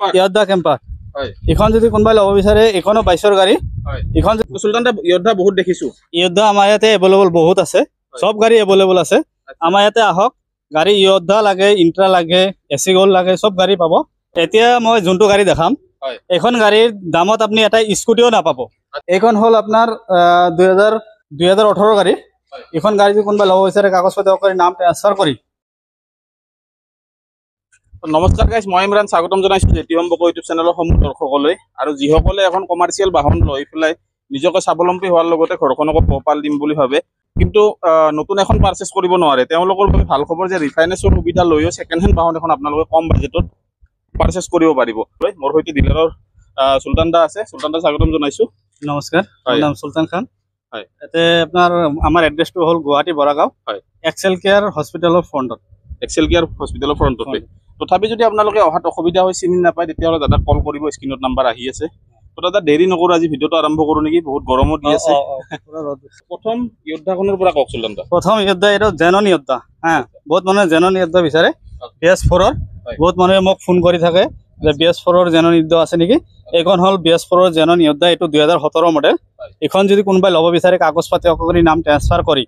ইয়দ্ধা কেম্পাৰ এখন যদি কোনোবাই ল'ব বিচাৰে এখনো 22ৰ গাড়ী এখন সুলতান দা ইয়দ্ধা বহুত দেখিছো ইয়দ্ধা আমাৰ ইয়াতে এভেইলেবল বহুত আছে সব গাড়ী এভেইলেবল আছে আমাৰ ইয়াতে আহক গাড়ী ইয়দ্ধা লাগে ইন্ট্ৰা লাগে এসি গোল্ড লাগে সব গাড়ী পাব এতিয়া মই যোনটো গাড়ী দেখাম এখন গাড়ীৰ দামত আপুনি এটা স্কুটিও নাপাব এইখন হল আপোনাৰ 2018 গাড়ী এখন গাড়ী যদি কোনোবাই ল'ব বিচাৰে কাগজ পত্ৰ কৰি নাম ট্ৰান্সফাৰ কৰি নমস্কাৰ গাইজ মই ইমৰান স্বাগতম জনাইছো জেটি হোম বক ইউটিউব চেনেলৰ সমূহ দৰ্শকলৈ আৰু যিসকলে এখন কমাৰ্চিয়েল বাহন লৈ পেলাই নিজকে স্বাৱলম্বী হোৱাৰ লগতে ঘৰখনক পোহপাল দিম বুলি ভাবে কিন্তু নতুন এখন পাৰচেজ কৰিব নোৱাৰে তেওঁলোকৰ বাবে ভাল খবৰ যে ৰিফাইনেন্সৰ সুবিধা লৈও সেকেন্ড হেণ্ড বাহন এখন আপোনালোকে কম বাজেটত পাৰচেজ কৰিব পাৰিব মোৰ সৈতে ডিলাৰৰ সুলতান দা আছে সুলতান দা স্বাগতম জনাইছো নমস্কাৰ মোৰ নাম সুলতান খান হয় এতে আপোনাৰ আমাৰ এড্ৰেছটো হ'ল গুৱাহাটী বৰাগাঁও হয় এক্সেল কেয়াৰ হস্পিটেলৰ ফ্ৰণ্টত এক্সেল কেয়াৰ হস্পিটেলৰ ফ্ৰণ্টত তথাপি যদি আপোনালোকে অহাত অসুবিধা হয় চিনি নাপায় তেতিয়াহ'লে দাদাক কল কৰিব স্ক্ৰীনত নাম্বাৰ আহি আছে তো দাদা দেৰি নকৰো আজি ভিডিঅ'টো আৰম্ভ কৰো নেকি বহুত গৰমো দি আছে প্ৰথম ইয়দ্ধাখনৰ পৰা কওক সুলতান দা প্ৰথম ইয়দ্ধা এটা জেনন ইয়দ্ধা হ্যাঁ বহুত মানুহে জেনন ইয়দ্ধা বিচাৰে BS4 বহুত মানুহে মোক ফোন কৰি থাকে যে BS4 জেনন ইয়দ্ধা আছে নেকি এখন হল BS4 জেনন ইয়দ্ধা এটো 2017 মডেল এখন যদি কোনোবাই ল'ব বিচাৰে কাগজ পাতি অকৰি নাম ট্ৰান্সফাৰ কৰি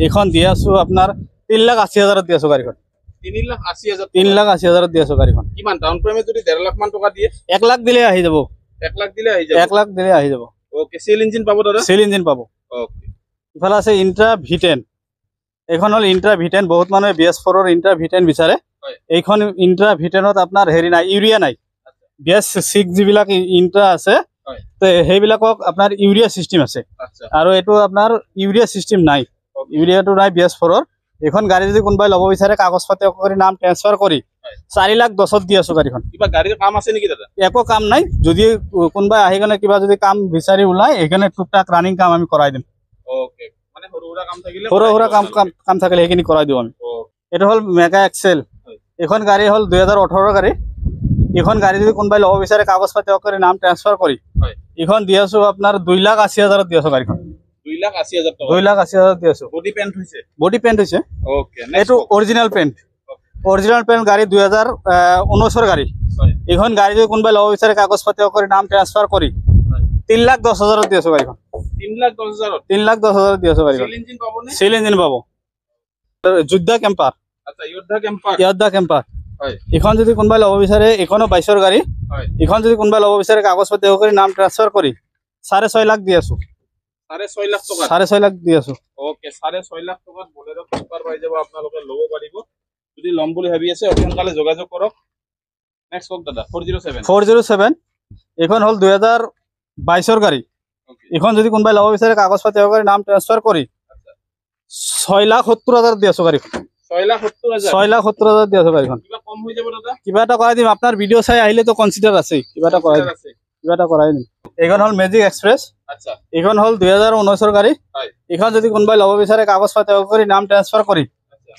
এখন দি আছো আপোনাৰ 3,80,000 দি আছো গাড়ীখন 3,80,000 দি আছো গাড়ীখন কিমান ডাউন পেমেন্ট যদি 1.5 লাখ মান টকা দিয়ে 1 লাখ দিলে আহি যাব 1 লাখ দিলে আহি যাব 1 লাখ দিলে আহি যাব ওকে সেল ইঞ্জিন পাবো দাদা সেল ইঞ্জিন পাবো ওকে ইফালে আছে ইন্ট্ৰা V10 এখন হল ইন্ট্ৰা V10 বহুত মানুহে BS4 ইন্ট্ৰা V10 বিচাৰে এইখন ইন্ট্ৰা V10ত আপোনাৰ হেৰি নাই ইউৰিয়া নাই BS6 যিবিলাক ইন্ট্ৰা আছে তো সেইবিলাকক আপোনাৰ ইউৰিয়া সিস্টেম আছে আৰু এটো আপোনাৰ ইউৰিয়া সিস্টেম নাই ইউৰিয়াটো নাই BS4 এখন গাড়ী যদি কোনোবাই ল'ব বিচাৰে কাগজ পাতি কৰি নাম ট্ৰান্সফাৰ কৰি 4,10,000 দি আছো গাড়ীখন কিবা গাড়ীৰ কাম আছে নেকি দাদা একো কাম নাই যদি কোনোবাই আহি গলে কিবা যদি কাম বিচাৰি ওলাই এখানে টুকটাক ৰানিং কাম আমি কৰাই দিম ওকে মানে সৰুৰা কাম থাকিলে সৰুৰা কাম থাকিলে সেইখিনি কৰাই দিও আমি এটা হল মেগা এক্সেল এখন গাড়ী হল 2018 গাড়ী এখন গাড়ী যদি কোনোবাই ল'ব বিচাৰে কাগজ পাতি কৰি নাম ট্ৰান্সফাৰ কৰি এখন দি আছো আপোনাৰ 2,80,000 দি আছো গাড়ীখন 2,80,000 টাকা 2,80,000 দি আছো বডি পেইন্ট হৈছে ওকে এটো অৰিজিনাল পেইন্ট গাড়ী 2019 গাড়ী এখন গাড়ী যদি কোনোবাই ল'ব বিচাৰে কাগজ পাতি কৰি নাম ট্ৰান্সফাৰ কৰি 3,10,000 দি আছো গাড়ীখন 3,10,000 দি আছো গাড়ীখন সেল ইঞ্জিন পাবো যোদ্ধা কেম্পাৰ আচ্ছা ইয়দ্ধা কেম্পাৰ হয় এখন যদি কোনোবাই ল'ব বিচাৰে এখনো 22ৰ গাড়ী এখন যদি কোনোবাই ল'ব বিচাৰে কাগজ পাতি কৰি নাম ট্ৰান্সফাৰ কৰি 6.5 লাখ দি আছো 6.5 লাখ টাকা 6.5 লাখ দি আছো ওকে 6.5 লাখ টাকাত বলেৰো কেম্পাৰ পাই যাব আপোনালোকে ল'ব পাৰিব যদি লম বুলি ভাবি আছে অতিসোনকালে যোগাযোগ কৰক নেক্সট কক দাদা 407 এখন হল 2022ৰ গাড়ী এখন যদি কোনোবাই ল'ব বিচাৰে কাগজ পাতি কৰি নাম ট্ৰান্সফাৰ কৰি 6,70,000 দি আছো গাড়ীখন 6,70,000 দি আছো গাড়ীখন কিবা কম হৈ যাব দাদা কিবা এটা কৰাই দিম আপোনাৰ ভিডিঅ' চাই আহিলে তো কনসিডাৰ আছে কিবা এটা কৰাই দিম এখন হল মেজিক এক্সপ্ৰেছ আচ্ছা এখন হল 2019ৰ গাড়ী এখন যদি কোনোবাই ল'ব বিচাৰে কাগজ পাতি কৰি নাম ট্ৰান্সফাৰ কৰি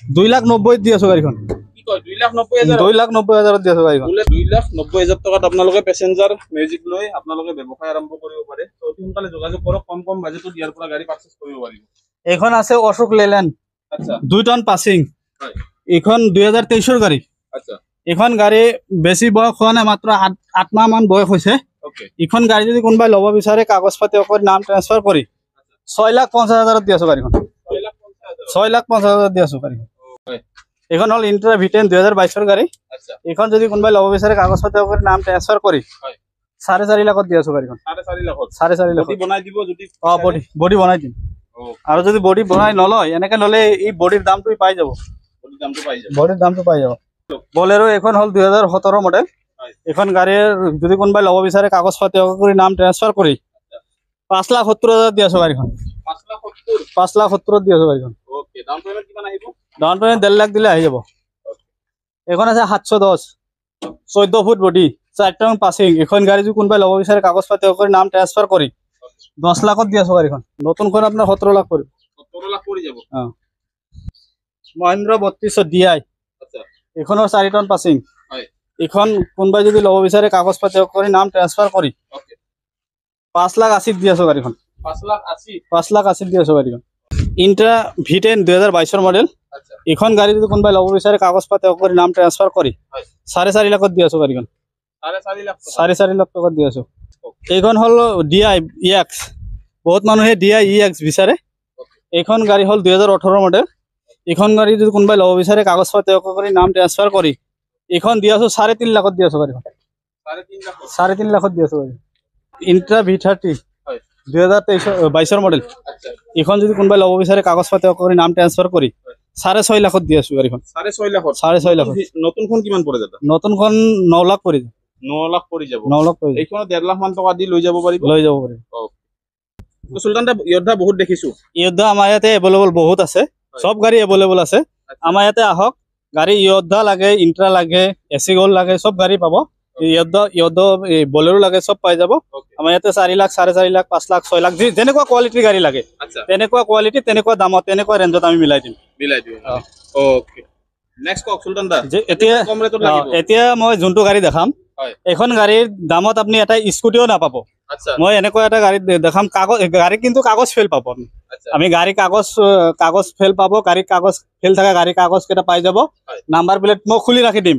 2,90,000 দি আছো গাড়ীখন কি কয় 2,90,000 2,90,000 দি আছো গাড়ীখন 2,90,000 টকাত আপোনালোকে পেসেঞ্জাৰ মিউজিক লৈ আপোনালোকে ব্যৱসায় আৰম্ভ কৰিব পাৰে তো অতিসোনকালে যোগাযোগ কৰক কম বাজেটত ইয়াৰ পৰা গাড়ী পাৰচেজ কৰিব পাৰিব এখন আছে অশোক লেলেণ্ড আচ্ছা 2 টন পাসিং এখন 2023ৰ গাড়ী আচ্ছা এখন গাড়ী বেছি বয়স হোৱা নাই মাত্ৰ 8 মাহ মান বয়স হৈছে ওকে এখন গাড়ী যদি কোনোবাই ল'ব বিচাৰে কাগজ পাতি কৰি নাম ট্ৰান্সফাৰ কৰি 6,50,000 দি আছো গাড়ীখন 6,50,000 দি আছো গাড়ীখন এখন হল ইন্ট্ৰা V10 2022ৰ গাড়ী আচ্ছা এখন যদি কোনোবাই ল'ব বিচাৰে কাগজ পাতি কৰি নাম ট্ৰান্সফাৰ কৰি 4.5 লাখত দি আছো গাড়ীখন 4.5 লাখ বনাই দিব যদি বডি বনাই দিম আৰু যদি বডি বনাই নলয় এনেকে ললে এই বডিৰ দামটো পাই যাব বডিৰ দামটো পাই যাব বলেৰো এখন হল 2017 মডেল এখন গাড়ীৰ যদি কোনোবাই ল'ব বিচাৰে কাগজ পাতি কৰি নাম ট্ৰান্সফাৰ কৰি 5,70,000 দি আছো গাড়ীখন 5,70,000 দি আছো গাড়ীখন ওকে ডাউন পেমেন্ট কিমান আহিব ডাউন পেমেন্ট 1.5 লাখ দিলে আহি যাব এখন আছে 710 14 ফুট বডি 4 টন পাসিং এখন গাড়ী যদি কোনোবাই ল'ব বিচাৰে কাগজ পাতি কৰি নাম ট্ৰান্সফাৰ কৰি 10 লাখত দি আছো গাড়ীখন নতুনখন আপোনাৰ 17 লাখ পৰিব 17 লাখ পৰি যাব মহিন্দ্ৰা 3200 DI আচ্ছা এখনৰ 4 টন পাসিং হয় এখন কোনোবাই যদি ল'ব বিচাৰে কাগজ পাতি কৰি নাম ট্ৰান্সফাৰ কৰি ওকে 5,80,000 দি আছো গাড়ীখন 5,80,000 দি আছো গাড়ীখন ইন্ট্ৰা V10 2022ৰ মডেল আচ্ছা এখন গাড়ী যদি কোনোবাই ল'ব বিচাৰে কাগজ পাতি কৰি নাম ট্ৰান্সফাৰ কৰি 4.5 লাখত দি আছো গাড়ীখন 4.5 লাখ টকা 4.5 লাখ টকাত দি আছো এইখন হল DI EX বহুত মানুহে DI EX বিচাৰে এইখন গাড়ী হল 2018 মডেল এইখন গাড়ী যদি কোনোবাই ল'ব বিচাৰে কাগজ পাতি কৰি নাম ট্ৰান্সফাৰ কৰি এইখন দি আছো 3.5 লাখত দি আছো গাড়ীখন 3.5 লাখ 3.5 লাখত দি আছো গাড়ী ইন্ট্ৰা V30 হয় 2022 মডেল আচ্ছা এইখন যদি কোনোবাই ল'ব বিচাৰে কাগজ পাতি কৰি নাম ট্ৰান্সফাৰ কৰি 6.5 লাখত দি আছো গাড়ীখন 6.5 লাখত 6.5 লাখত নতুনখন কিমান পৰে দাদা নতুনখন 9 লাখ পৰি 9 লাখ পৰি যাব 9 লাখ পৰি এইখনত 1.5 লাখ মান টকা দি লৈ যাব পাৰিব তো সুলতান দা ইয়দ্ধা বহুত দেখিছো ইয়দ্ধা আমাৰ ইয়াতে এভেইলেবল বহুত আছে সব গাড়ী এভেইলেবল আছে আমাৰ ইয়াতে আহক গাড়ী ইয়দ্ধা লাগে ইন্ট্ৰা লাগে এসি গোল লাগে সব গাড়ী পাব ইয়দ্ধা বলেৰো লাগে সব পাই যাব আমাৰ ইয়াতে 4 লাখ 4.5 লাখ 5 লাখ 6 লাখ যেনেকুৱা কোৱালিটিৰ গাড়ী লাগে আচ্ছা তেনেকুৱা কোৱালিটি তেনেকুৱা দামত তেনেকুৱা ৰেঞ্জত আমি মিলাই দিম ওকে নেক্সট কক সুলতান দা এতিয়া কম ৰেটত লাগিব এতিয়া মই যোনটো গাড়ী দেখাম হয় এখন গাড়ীৰ দামত আপুনি এটা স্কুটিও নাপাব আচ্ছা মই এনেকুৱা এটা গাড়ী দেখাম কাগজ গাড়ী কিন্তু কাগজ ফেল পাব আপনি আচ্ছা আমি গাড়ী কাগজ ফেল পাব গাড়ী কাগজ ফেল থকা গাড়ী কাগজ কেইটা পাই যাব নাম্বাৰ প্লেট মই খুলি ৰাখি দিম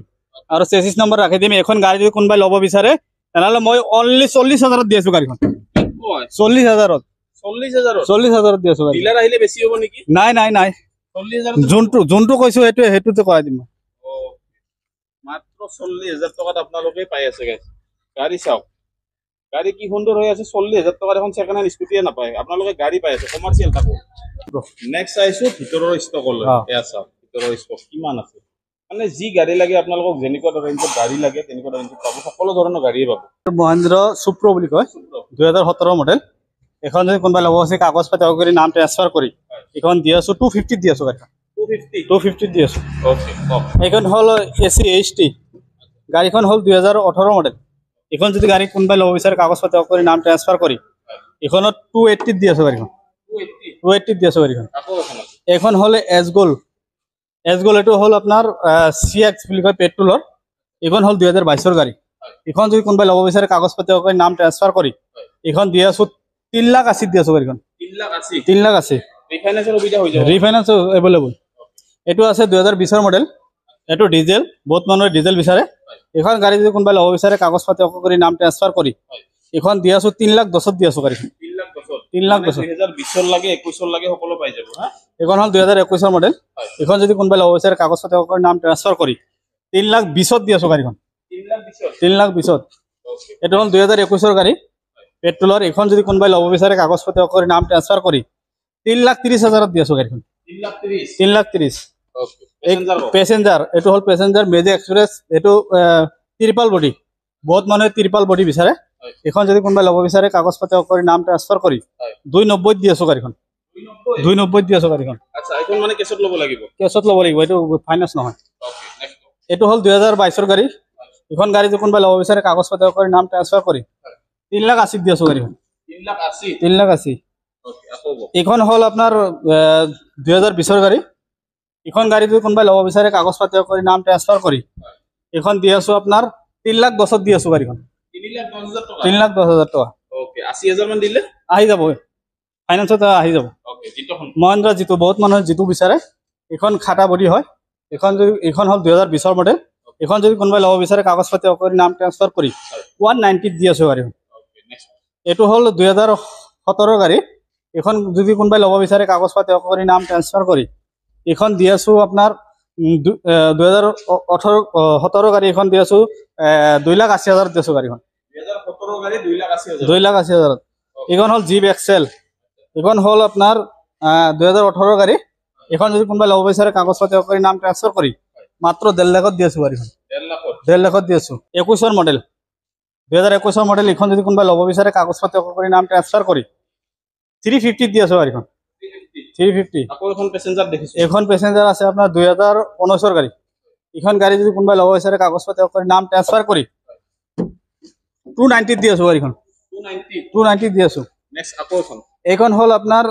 আৰু চেচিছ নম্বৰ ৰাখি দিম এখন গাড়ী যদি কোনোবাই ল'ব বিচাৰে তেনেহ'লে মই অনলি 40,000ত দি আছো গাড়ীখন 40,000ত 40,000ত দি আছো গাড়ী ডিলাৰ আহিলে বেছি হ'ব নেকি নাই নাই নাই 40,000 যোনটো কৈছো সেইটোতে কৰাই দিম মাত্ৰ 40,000 টকাত আপোনালোকে পাই আছে গাড়ী চাওক গাড়ী কি সুন্দৰ হৈ আছে 40,000 টকাত এখন ছেকেণ্ড হেণ্ড স্কুটিয়ে নাপায় আপোনালোকে গাড়ী পাই আছে কমাৰ্চিয়েল থাকো নেক্সট চাইছো ভিতৰৰ ষ্টকলৈ এয়া চাওক ভিতৰৰ ষ্টক কিমান আছে মানে যি গাড়ী লাগে আপোনালোকক যেনেকুৱা ৰেঞ্জত গাড়ী লাগে তেনেকুৱা ৰেঞ্জত পাব সকলো ধৰণৰ গাড়ীয়ে পাব মহেন্দ্ৰ সুপ্ৰ বুলি কয় 2017 মডেল এখন যদি কোনোবাই ল'ব আছে কাগজ পাতি কৰি নাম ট্ৰান্সফাৰ কৰি এখন দি আছো 250 দি আছো গাড়ীখন 250 দি আছো ওকে এইখন হল AC HT গাড়ীখন হল 2018 মডেল এখন যদি গাড়ী কোনোবাই ল'ব বিচাৰে কাগজ পাতি কৰি নাম ট্ৰান্সফাৰ কৰি এখনত 280 দি আছো গাড়ীখন 280 দি আছো গাড়ীখন এখন হল এছ গোল এটো হল আপোনাৰ CX বুলি কয় পেট্ৰলৰ এখন হল 2022 গাড়ী এখন যদি কোনোবাই ল'ব বিচাৰে কাগজ পাতি কৰি নাম ট্ৰান্সফাৰ কৰি এখন দি আছো 3,80,000 দি আছো গাড়ীখন 3,80,000 ৰিফাইনেন্সৰ সুবিধা হৈ যাব ৰিফাইনেন্স এভেইলেবল এইটো আছে 2020 মডেল এইটো ডিজেল বহুত মানুহে ডিজেল বিচাৰে এখন গাড়ী যদি কোনোবাই ল'ব বিচাৰে কাগজ পাতি কৰি নাম ট্ৰান্সফাৰ কৰি এখন দি আছো 3,10,000 দি আছো গাড়ীখন 3,10,000 2020 লাগে 21 লাগে সকলো পাই যাব হা এখন হল 2021 মডেল এখন যদি কোনোবাই ল'ব বিচাৰে কাগজ পাতি কৰি নাম ট্ৰান্সফাৰ কৰি 3,20,000 দি আছো গাড়ীখন 3,20,000 এইটো হল 2021 গাড়ী পেট্ৰলৰ এখন যদি কোনোবাই ল'ব বিচাৰে কাগজ পাতি কৰি নাম ট্ৰান্সফাৰ কৰি 3,30,000 দি আছো গাড়ীখন 3,30,000 পেসেঞ্জাৰ এইটো হল পেসেঞ্জাৰ মেজিক এক্সপ্ৰেছ এইটো ত্ৰিপাল বডি বহুত মানুহে ত্ৰিপাল বডি বিচাৰে এখন যদি কোনোবাই ল'ব বিচাৰে কাগজ পাতি কৰি নাম ট্ৰান্সফাৰ কৰি 290 দি আছো গাড়ীখন 290 দি আছো গাড়ীখন আচ্ছা এখন মানে কেছত ল'ব লাগিব এইটো ফাইনেন্স নহয় এইটো হল 2022 গাড়ী এখন গাড়ী যদি কোনোবাই ল'ব বিচাৰে কাগজ পাতি কৰি নাম ট্ৰান্সফাৰ কৰি 3,80,000 দি আছো গাড়ীখন 3,80,000 এখন হল আপোনাৰ 2020 গাড়ী এখন গাড়ী যদি কোনোবাই ল'ব বিচাৰে কাগজ পাতি কৰি নাম ট্ৰান্সফাৰ কৰি এখন দি আছো আপোনাৰ 3,10,000 দি আছো গাড়ীখন 3,10,000 টকা ওকে 80,000 মান দিলে আহি যাব ফাইনেন্সত আহি যাব ওকে জিতোখন মহেন্দ্ৰ জিতু বহুত মানুহে জিতু বিচাৰে এখন খাটা বডি হয় এখন হল 2020 মডেল এখন যদি কোনোবাই ল'ব বিচাৰে কাগজ পাতি কৰি নাম ট্ৰান্সফাৰ কৰি 190 দি আছো গাড়ীখন এইটো হল 2017 গাড়ী এখন যদি কোনোবাই ল'ব বিচাৰে কাগজ পাতি কৰি নাম ট্ৰান্সফাৰ কৰি এখন দি আছো আপোনাৰ 2017 গাড়ী এখন দি আছো 2,80,000 দি আছো গাড়ীখন 2017 গাড়ী 2,80,000 2,80,000 এখন হল জিপ এক্সেল এখন হল আপোনাৰ 2018 গাড়ী এখন যদি কোনোবাই ল'ব বিচাৰে কাগজ পাতি কৰি নাম ট্ৰান্সফাৰ কৰি মাত্ৰ 1.5 লাখত দি আছো গাড়ীখন 1.5 লাখত দি আছো 21 মডেল 2021 মডেল এখন যদি কোনোবাই ল'ব বিচাৰে কাগজ পাতি কৰি নাম ট্ৰান্সফাৰ কৰি 350 দি আছো গাড়ীখন 350 আকৌ এখন পেসেঞ্জাৰ দেখিছো এখন পেসেঞ্জাৰ আছে আপোনাৰ 2019 গাড়ী এখন গাড়ী যদি কোনোবাই ল'ব বিচাৰে কাগজ পাতি কৰি নাম ট্ৰান্সফাৰ কৰি 290 দি আছো গাড়ীখন 290 দি আছো নেক্সট আকৌ এখন এইখন হল আপোনাৰ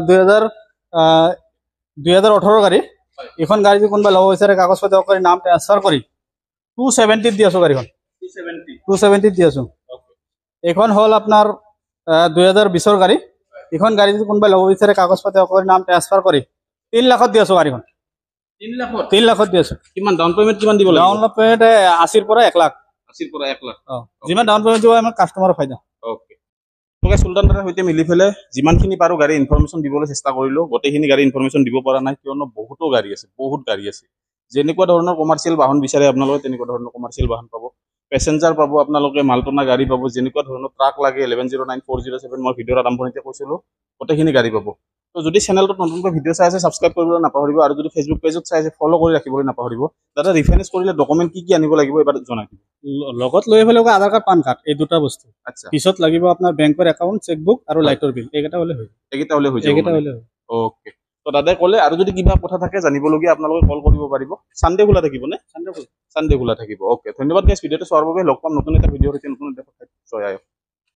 2018 গাড়ী এখন গাড়ী যদি কোনোবাই ল'ব বিচাৰে কাগজ পাতি কৰি নাম ট্ৰান্সফাৰ কৰি 270 দি আছো গাড়ীখন 270 দি আছো এইখন হল আপোনাৰ 2020 গাড়ী এখন গাড়ী যদি কোনোবাই ল'ব বিচাৰে কাগজ পাতি কৰি নাম ট্ৰান্সফাৰ কৰি 3 লাখত দি আছো গাড়ীখন 3 লাখত 3 লাখত দি আছো কিমান ডাউন পেমেন্ট কিমান দিব লাগিব ডাউন পেমেন্ট 80 পৰা 1 লাখ 80 পৰা 1 লাখ যিমান ডাউন পেমেণ্ট দিব আমাৰ কাষ্টমাৰৰ ফাইদা। ওকে তোকে সুলতান দাদাৰ সৈতে মিলি পেলাই যিমানখিনি পাৰো গাড়ী ইনফৰমেশ্যন দিবলৈ চেষ্টা কৰিলো গোটেইখিনি গাড়ী ইনফৰমেশ্যন দিব পৰা নাই কিয়নো বহুত গাড়ী আছে যেনেকুৱা ধৰণৰ কমাৰ্চিয়েল বাহন বিচাৰে আপোনালোকে তেনেকুৱা ধৰণৰ কমাৰ্চিয়েল বাহন পাব পেছেঞ্জাৰ পাব আপোনালোকে মালটনা গাড়ী পাব যেনেকুৱা ধৰণৰ ট্ৰাক লাগে 1109407 মই ভিডিঅ'ৰ আৰম্ভণিতে কৈছিলো গোটেইখিনি গাড়ী পাব তো যদি চেনেলটোত নতুনকৈ ভিডিঅ' চাই আছে ছাবস্ক্ৰাইব কৰিবলৈ নাপাহৰিব আৰু যদি ফেচবুক পেজত চাই আছে ফ'ল' কৰি ৰাখিবলৈ নাপাহৰিব দাদা ৰিফাইনেন্স কৰিলে ডকুমেণ্ট কি আনিব লাগিব এবাৰ জনাই দিব লগত লৈ আহিব লাগিব আধাৰ কাৰ্ড পান কাৰ্ড এই দুটা বস্তু আচ্ছা পিছত লাগিব আপোনাৰ বেংকৰ একাউণ্ট চেকবুক আৰু লাইটৰ বিল এইকেইটা হ'লে হৈ এইকেইটা হ'লে হৈ যাব যায় ওকে তো দাদাই ক'লে আৰু যদি কিবা কথা থাকে জানিবলগীয়া আপোনালোকে কল কৰিব পাৰিব সানডে খোলা থাকিব নে সানডে খোলা থাকিব ওকে ধন্যবাদ গাইছ ভিডিঅ'টো চোৱাৰ বাবে লগ পাম নতুন এটা ভিডিঅ'ৰ সৈতে নতুন এটা কথা জয় আয়ক